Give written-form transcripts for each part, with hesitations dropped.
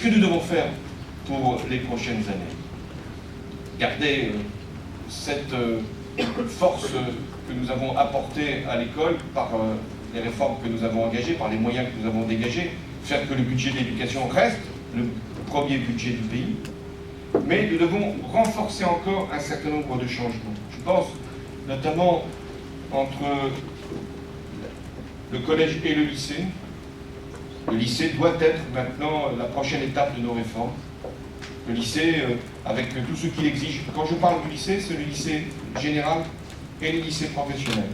Ce que nous devons faire pour les prochaines années, garder cette force que nous avons apportée à l'école par les réformes que nous avons engagées, par les moyens que nous avons dégagés, faire que le budget de l'éducation reste le premier budget du pays, mais nous devons renforcer encore un certain nombre de changements. Je pense notamment entre le collège et le lycée. Le lycée doit être maintenant la prochaine étape de nos réformes. Le lycée, avec tout ce qu'il exige. Quand je parle du lycée, c'est le lycée général et le lycée professionnel,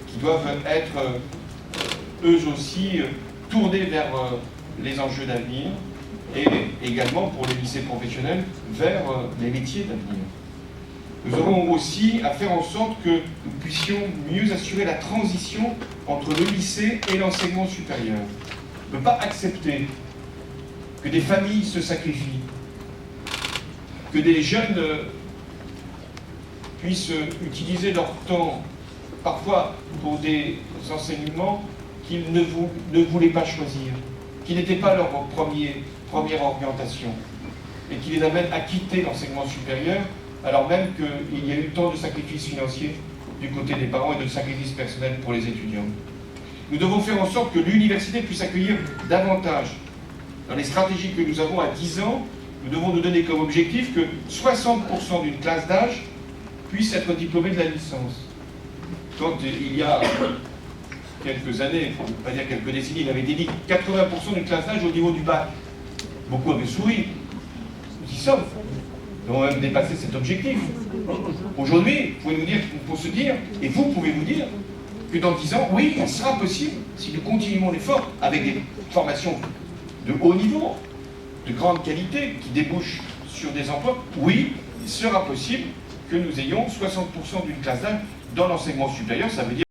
qui doivent être eux aussi tournés vers les enjeux d'avenir, et également pour les lycées professionnels vers les métiers d'avenir. Nous aurons aussi à faire en sorte que nous puissions mieux assurer la transition entre le lycée et l'enseignement supérieur. On ne peut pas accepter que des familles se sacrifient, que des jeunes puissent utiliser leur temps, parfois pour des enseignements qu'ils ne voulaient pas choisir, qui n'étaient pas leur première orientation, et qui les amènent à quitter l'enseignement supérieur, alors même qu'il y a eu tant de sacrifices financiers du côté des parents et de sacrifices personnels pour les étudiants. Nous devons faire en sorte que l'université puisse accueillir davantage. Dans les stratégies que nous avons à 10 ans, nous devons nous donner comme objectif que 60% d'une classe d'âge puisse être diplômée de la licence. Quand il y a quelques années, pour ne pas dire quelques décennies, il avait été dit 80% d'une classe d'âge au niveau du bac. Beaucoup avaient souri. Nous y sommes. Nous avons même dépassé cet objectif. Aujourd'hui, vous pouvez nous dire, il faut se dire, et vous pouvez vous dire, que dans 10 ans, oui, il sera possible, si nous continuons l'effort, avec des formations de haut niveau, de grande qualité, qui débouchent sur des emplois, oui, il sera possible que nous ayons 60% d'une classe d'âge dans l'enseignement supérieur, ça veut dire